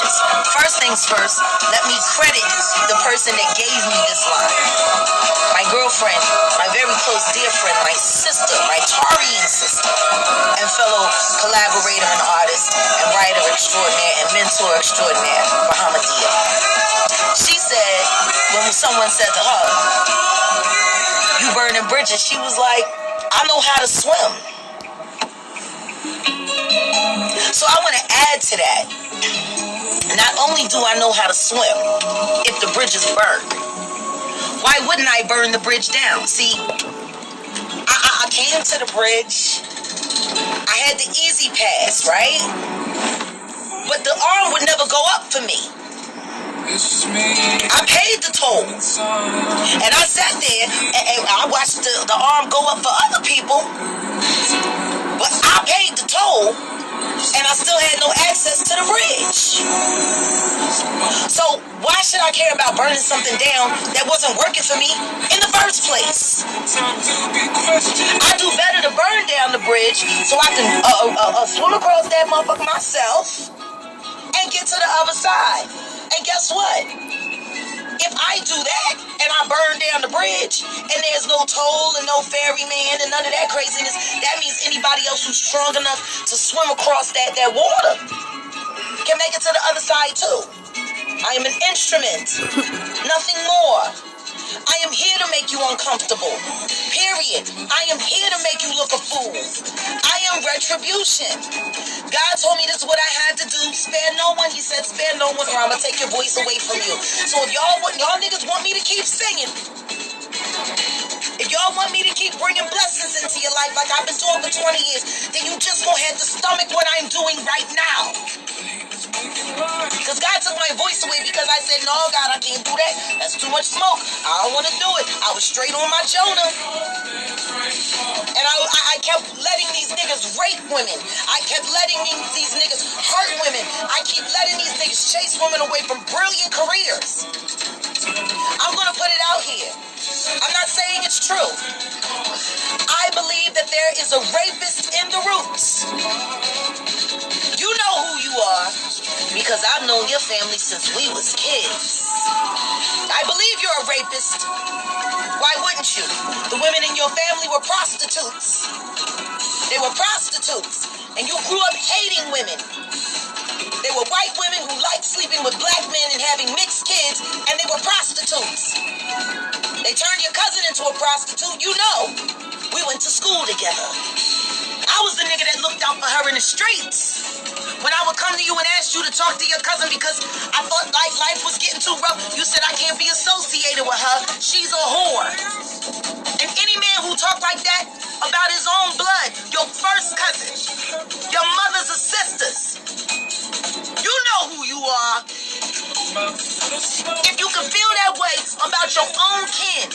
this. First things first, let me credit the person that gave me this line. My girlfriend, my very close dear friend, my sister, my Tarian sister, and fellow collaborator and artist and writer extraordinaire and mentor extraordinaire, Bahamadia. She said, when someone said to her, "You burning bridges," she was like, "I know how to swim." So I want to add to that. Not only do I know how to swim, if the bridge is burned, why wouldn't I burn the bridge down? See, I came to the bridge. I had the easy pass, right? But the arm would never go up for me. I paid the toll. And I sat there and I watched the arm go up for other people. But I paid the toll. And I still had no access to the bridge. So why should I care about burning something down that wasn't working for me in the first place? I do better to burn down the bridge so I can swim across that motherfucker myself and get to the other side. And guess what? If I do that and I burn down the bridge and there's no toll and no ferryman and none of that craziness, that means anybody else who's strong enough to swim across that water can make it to the other side too. I am an instrument, nothing more. I am here to make you uncomfortable. Period. I am here to make you look a fool. I am retribution. God told me this is what I had to do. Spare no one. He said, spare no one or I'm going to take your voice away from you. So if y'all niggas want me to keep singing, if y'all want me to keep bringing blessings into your life like I've been doing for 20 years, then you just gonna have to stomach what I'm doing right now. Because God took my voice away because I said, no, God, I can't do that. That's too much smoke. I don't want to do it. I was straight on my Jonah. And I kept letting these niggas rape women. I kept letting these niggas hurt women. I keep letting these niggas chase women away from brilliant careers. I'm going to put it out here. I'm not saying it's true. I believe that there is a rapist in the roots. You know who you are because I've known your family since we was kids. I believe you're a rapist. Why wouldn't you? The women in your family were prostitutes. They were prostitutes. And you grew up hating women. They were white women who liked sleeping with black men and having mixed kids, and they were prostitutes. They turned your cousin into a prostitute. You know, we went to school together. I was the nigga that looked out for her in the streets. When I would come to you and ask you to talk to your cousin because I thought like life was getting too rough, you said I can't be associated with her. She's a whore. And any man who talked like that about his own blood, your first cousin, your mother's sisters, you know who you are. If you can feel that way about your own kin,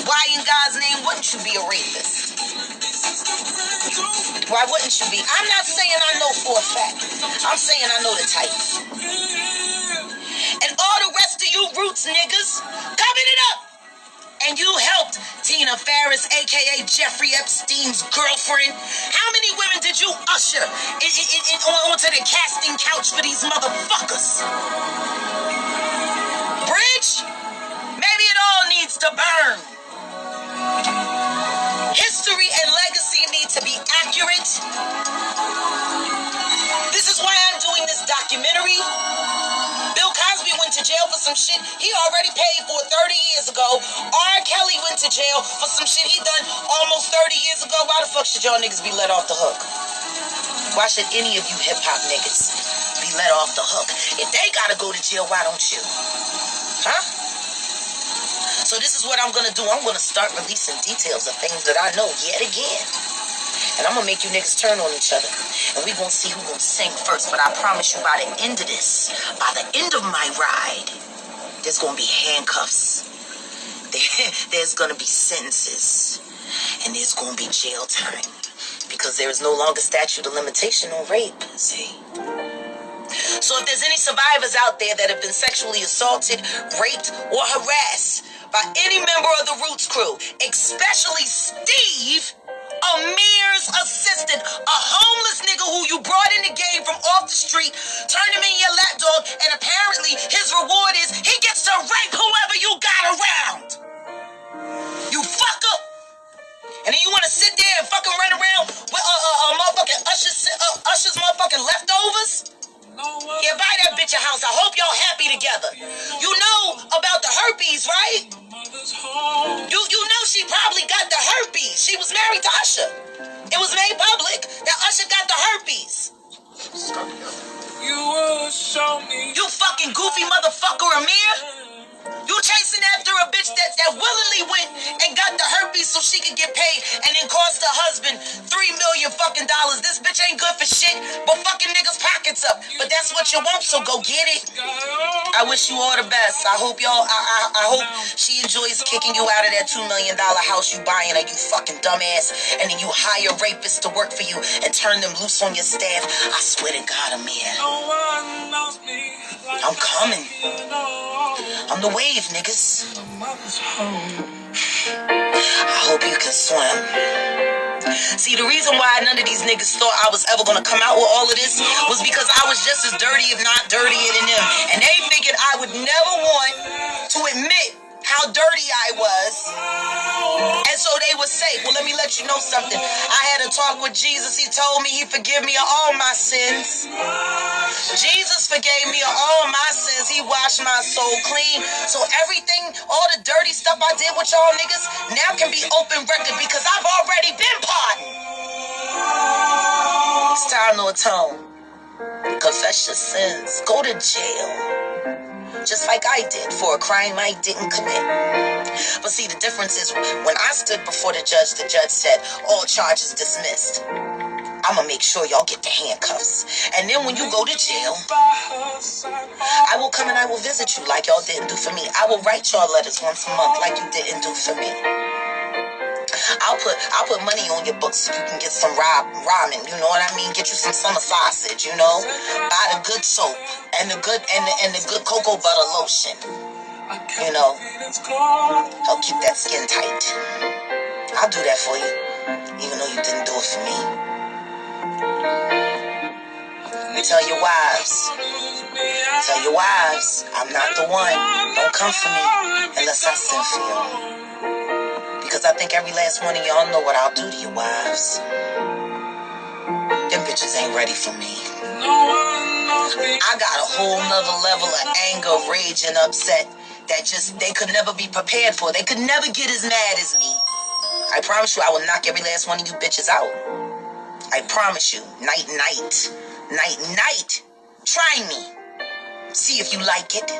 why in God's name wouldn't you be a rapist? Why wouldn't you be? I'm not saying I know for a fact. I'm saying I know the type. And all the rest of you roots niggas, covered it up. And you helped Tina Ferris, a.k.a. Jeffrey Epstein's girlfriend. How many women did you usher onto the casting couch for these motherfuckers? Bridge? Maybe it all needs to burn. History and legacy need to be accurate. This is why I'm doing this documentary. Bill Cosby went to jail for some shit he already paid for 30 years ago. R. Kelly went to jail for some shit he done almost 30 years ago. Why the fuck should y'all niggas be let off the hook? Why should any of you hip-hop niggas be let off the hook? If they gotta go to jail, why don't you? Huh? So this is what I'm going to do. I'm going to start releasing details of things that I know yet again. And I'm going to make you niggas turn on each other. And we going to see who's going to sing first. But I promise you by the end of this, by the end of my ride, there's going to be handcuffs. There's going to be sentences. And there's going to be jail time. Because there is no longer statute of limitation on rape. See? So if there's any survivors out there that have been sexually assaulted, raped, or harassed by any member of the Roots crew, especially Steve, Amir's assistant, a homeless nigga who you brought in the game from off the street, turned him in your lapdog, fucking leftovers? Yeah, buy that bitch a house. I hope y'all happy together. You know about the herpes, right? You know she probably got the herpes. She was married to Usher. It was made public that Usher got the herpes. You fucking goofy motherfucker, Amir. You chasing after a bitch that willingly went and got the herpes so she could get paid and then cost her husband $3 million fucking dollars. This bitch ain't good for shit, but fucking niggas' pockets up. But that's what you want, so go get it. I wish you all the best. I hope y'all, I hope she enjoys kicking you out of that $2 million house you buying her, you fucking dumbass. And then you hire rapists to work for you and turn them loose on your staff. I swear to God, Amir. I'm coming. I'm the wave, niggas. I hope you can swim. See, the reason why none of these niggas thought I was ever gonna come out with all of this was because I was just as dirty, if not dirtier than them. And they figured I would never want to admit how dirty I was. And so they would say, well, let me let you know something. I had a talk with Jesus. He told me he forgive me of all my sins. Jesus forgave me of all my sins. He washed my soul clean. So everything, all the dirty stuff I did with y'all niggas now can be open record because I've already been pardoned. It's time to atone. Confess your sins. Go to jail. Just like I did for a crime I didn't commit. But see, the difference is when I stood before the judge said, all charges dismissed. I'm gonna make sure y'all get the handcuffs. And then when you go to jail, I will come and I will visit you like y'all didn't do for me. I will write y'all letters once a month like you didn't do for me. I'll put money on your books so you can get some ramen, you know what I mean? Get you some summer sausage, you know? Buy the good soap and the good cocoa butter lotion. You know? Help keep that skin tight. I'll do that for you, even though you didn't do it for me. Tell your wives, I'm not the one. Don't come for me unless I send for you. Because I think every last one of y'all know what I'll do to your wives. Them bitches ain't ready for me. I got a whole nother level of anger, rage, and upset that they could never be prepared for. They could never get as mad as me. I promise you I will knock every last one of you bitches out. I promise you. Night. Try me. See if you like it.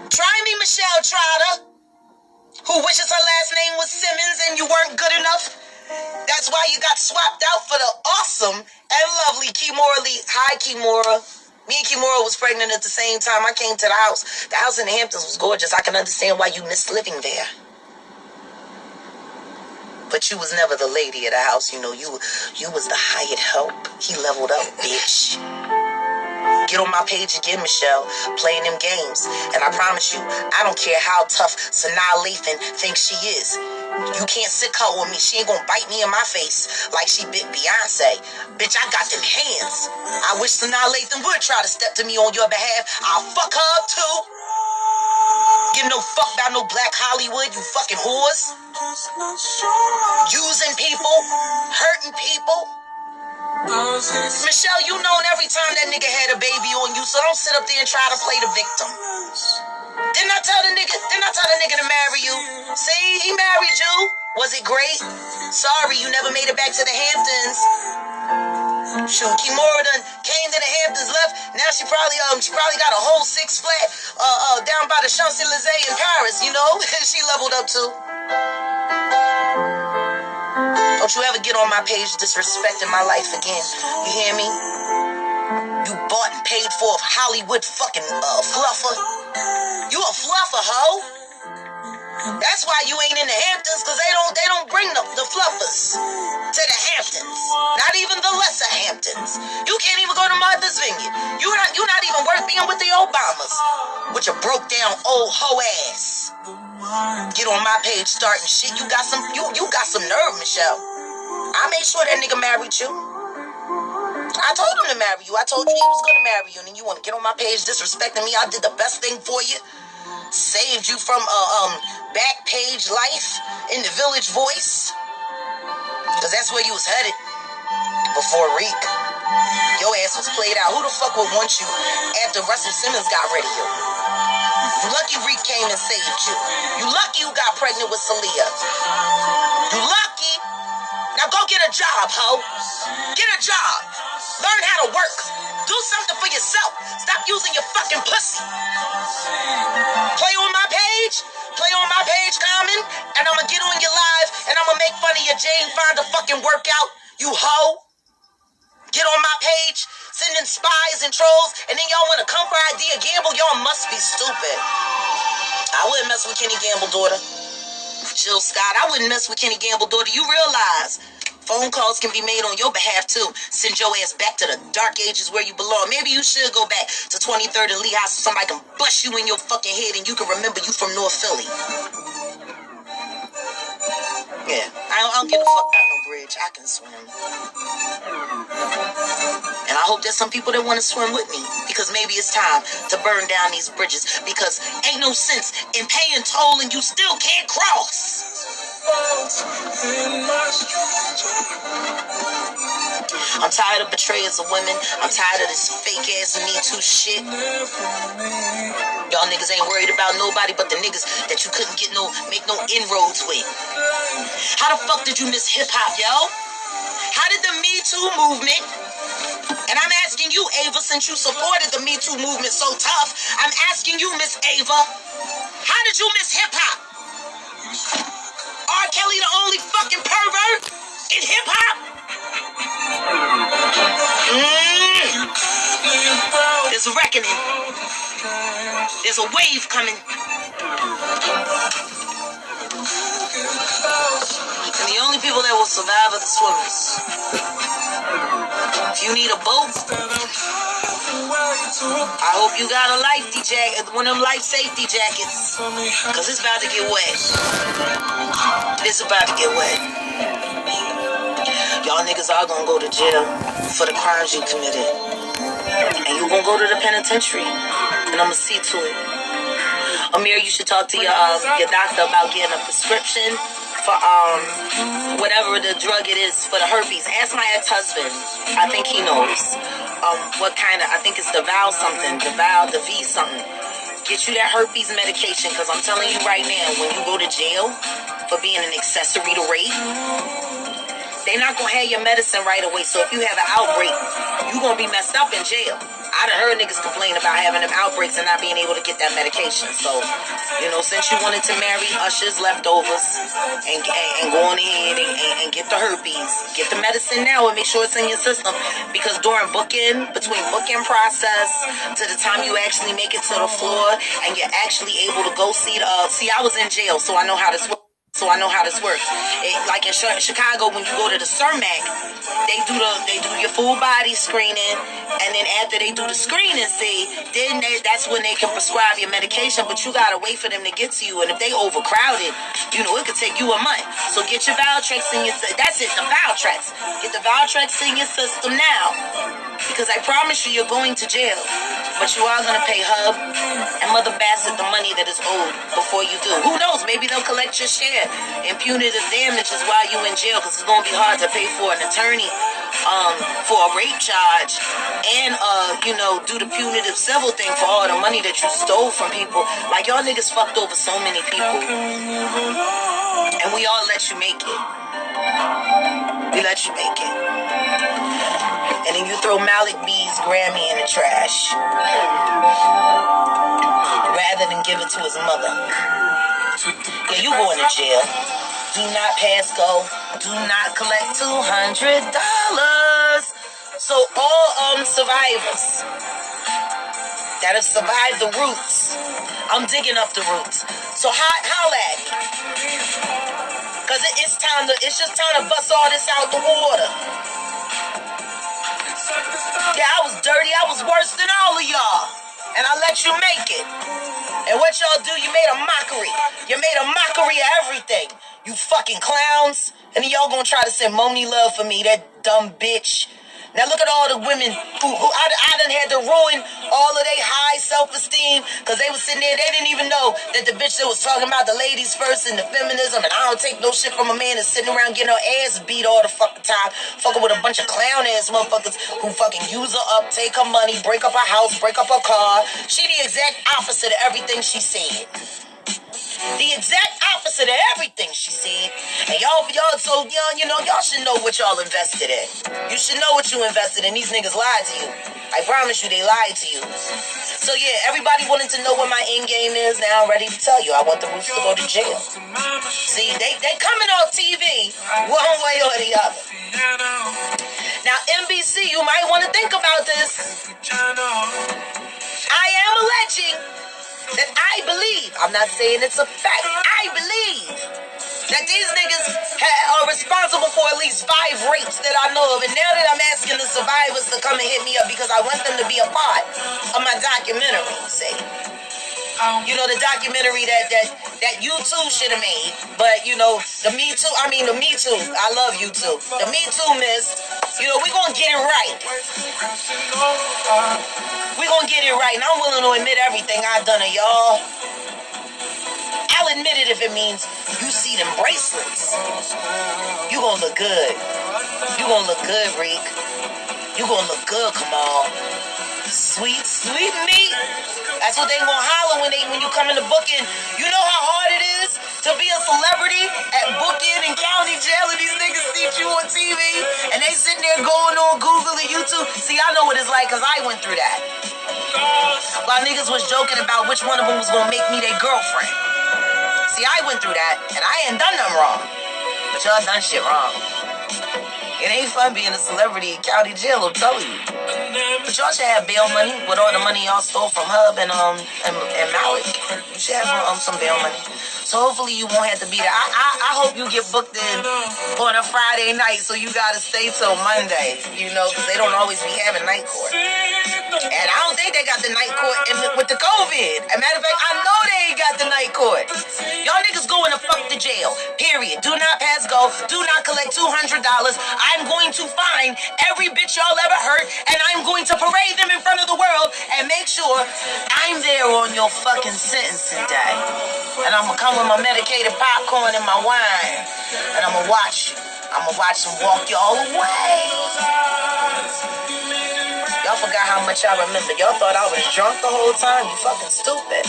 Try me, Michelle Trotter, who wishes her last name was Simmons and you weren't good enough. That's why you got swapped out for the awesome and lovely Kimora Lee. Hi, Kimora. Me and Kimora was pregnant at the same time. I came to the house. The house in the Hamptons was gorgeous. I can understand why you missed living there. But you was never the lady of the house. You know, you was the hired help. He leveled up, bitch. Get on my page again, Michelle, playing them games. And I promise you, I don't care how tough Sanaa Lathan thinks she is. You can't sick her with me. She ain't gonna bite me in my face like she bit Beyonce. Bitch, I got them hands. I wish Sanaa Lathan would try to step to me on your behalf. I'll fuck her up too. Give no fuck about no black Hollywood, you fucking whores. Using people, hurting people. Michelle, you known every time that nigga had a baby on you, so don't sit up there and try to play the victim. Didn't I tell the nigga to marry you? See, he married you. Was it great? Sorry, you never made it back to the Hamptons. Shoot, Kimora done came to the Hamptons, left. Now she probably got a whole 6 flat down by the Champs-Élysées in Paris, you know? She leveled up too. Don't you ever get on my page disrespecting my life again. You hear me? You bought and paid for a Hollywood fucking fluffer. You a fluffer, hoe. That's why you ain't in the Hamptons, because they don't bring the fluffers to the Hamptons. Not even the lesser Hamptons. You can't even go to Martha's Vineyard. You're not even worth being with the Obamas. With your broke down old hoe ass. Get on my page starting shit. You got some nerve, Michelle. I made sure that nigga married you. I told him to marry you. I told you he was gonna marry you, and then you want to get on my page disrespecting me. I did the best thing for you. Saved you from back page life in the Village Voice. Because that's where you was headed before Reek. Your ass was played out. Who the fuck would want you after Russell Simmons got rid of you? You lucky Reek came and saved you. You lucky you got pregnant with Celia. You lucky. Now go get a job, ho. Get a job. Learn how to work. Do something for yourself. Stop using your fucking pussy. Play on my page. Play on my page, Common. And I'ma get on your live and I'ma make fun of your Jane Fonda fucking workout. You hoe. Get on my page, sending spies and trolls, and then y'all want to come for idea gamble? Y'all must be stupid. I wouldn't mess with Kenny Gamble, daughter. Jill Scott, I wouldn't mess with Kenny Gamble, daughter. You realize phone calls can be made on your behalf, too. Send your ass back to the dark ages where you belong. Maybe you should go back to 23rd and Lehigh so somebody can bust you in your fucking head and you can remember you from North Philly. Yeah, I don't give a fuck about no bridge. I can swim. And I hope there's some people that want to swim with me, because maybe it's time to burn down these bridges, because ain't no sense in paying toll and you still can't cross. I'm tired of betrayers of women. I'm tired of this fake ass Me Too shit. Y'all niggas ain't worried about nobody but the niggas that you couldn't make no inroads with. How the fuck did you miss hip hop, yo? How did the Me Too movement, and I'm asking you, Ava, since you supported the Me Too movement so tough, I'm asking you, Miss Ava, how did you miss hip hop? R. Kelly the only fucking pervert in hip hop? There's a reckoning. There's a wave coming. And the only people that will survive are the swimmers. If you need a boat, I hope you got a safety jacket, one of them life safety jackets, because it's about to get wet. It's about to get wet. Y'all niggas are gonna go to jail for the crimes you committed, and you gonna go to the penitentiary, and I'ma see to it. Amir, you should talk to your doctor about getting a prescription for whatever the drug it is for the herpes. Ask my ex-husband. I think he knows what kind of. I think it's the V something. Get you that herpes medication, because I'm telling you right now, when you go to jail for being an accessory to rape, they're not gonna have your medicine right away. So if you have an outbreak, you gonna be messed up in jail. I done heard niggas complain about having them outbreaks and not being able to get that medication. So, since you wanted to marry Usher's leftovers and go on ahead and get the herpes, get the medicine now and make sure it's in your system. Because between booking process to the time you actually make it to the floor and you're actually able to go see I was in jail, so I know how this works. Like in Chicago, when you go to the CERMAC, they do your full body screening, and then after they do the screening, that's when they can prescribe your medication. But you gotta wait for them to get to you, and if they overcrowded, it could take you a month. So get your Valtrex in your that's it, the Valtrex. Get the Valtrex in your system now, because I promise you, you're going to jail, but you are gonna pay Hub and Mother Bassett the money that is owed before you do. Who knows? Maybe they'll collect your share in punitive damages while you in jail, because it's gonna be hard to pay for an attorney for a rape charge and do the punitive civil thing for all the money that you stole from people. Like, y'all niggas fucked over so many people, and we all let you make it. We let you make it. And then you throw Malik B's Grammy in the trash rather than give it to his mother. Yeah, you going to jail. Do not pass go. Do not collect $200. So all survivors that have survived the roots, I'm digging up the roots. So holla at me, because it's just time to bust all this out the water. Yeah, I was dirty. I was worse than all of y'all, and I let you make it. And what y'all do, you made a mockery. You made a mockery of everything. You fucking clowns. And then y'all gonna try to send Moni love for me, that dumb bitch. Now look at all the women who I done had to ruin all of their high self-esteem because they was sitting there, they didn't even know that the bitch that was talking about the ladies first and the feminism and I don't take no shit from a man that's sitting around getting her ass beat all the fucking time, fucking with a bunch of clown ass motherfuckers who fucking use her up, take her money, break up her house, break up her car. She the exact opposite of everything she said. The exact opposite of everything she said. And y'all so young, you know, y'all should know what y'all invested in. You should know what you invested in. These niggas lied to you. I promise you, they lied to you. So yeah, everybody wanted to know what my end game is. Now I'm ready to tell you. I want the Roots to go to jail. See, they coming off TV one way or the other. Now, NBC, you might want to think about this. I am alleging that I believe, I'm not saying it's a fact, I believe that these niggas are responsible for at least 5 rapes that I know of. And now that I'm asking the survivors to come and hit me up because I want them to be a part of my documentary, see? You know, the documentary that you too should have made. But, you know, the Me Too, I love you too. The Me Too miss, you know, we gonna get it right. We gonna get it right. And I'm willing to admit everything I've done to y'all. I'll admit it if it means you see them bracelets. You gonna look good. You gonna look good, Reek. You gonna look good, Kamal. Sweet, sweet meat. That's what they gonna holler when you come in the booking. You know how hard it is to be a celebrity at booking and county jail, and these niggas see you on TV and they sitting there going on Google and YouTube. See, I know what it's like because I went through that. While niggas was joking about which one of them was gonna make me their girlfriend. See, I went through that and I ain't done nothing wrong. But y'all done shit wrong. It ain't fun being a celebrity in county jail, I'm telling you. But y'all should have bail money with all the money y'all stole from Hub and Malik. You should have some bail money. So hopefully you won't have to be there. I hope you get booked in on a Friday night so you gotta stay till Monday, you know, because they don't always be having night court. And I don't think they got the night court with the COVID. As a matter of fact, I know they ain't got the night court. Y'all niggas going to fuck the jail, period. Do not pass go. Do not collect $200. I'm going to find every bitch y'all ever hurt, and I'm going to parade them in front of the world and make sure I'm there on your fucking sentencing day. And I'm going to come with my medicated popcorn and my wine, and I'm going to watch you. I'm going to watch them walk y'all away. Y'all forgot how much I remember. Y'all thought I was drunk the whole time? You fucking stupid.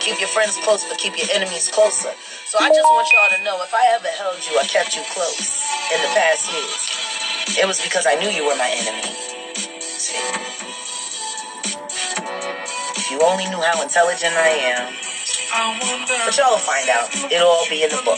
Keep your friends close, but keep your enemies closer. So I just want y'all to know, if I ever held you, I kept you close in the past years, it was because I knew you were my enemy. See? If you only knew how intelligent I am. But y'all will find out. It'll all be in the book.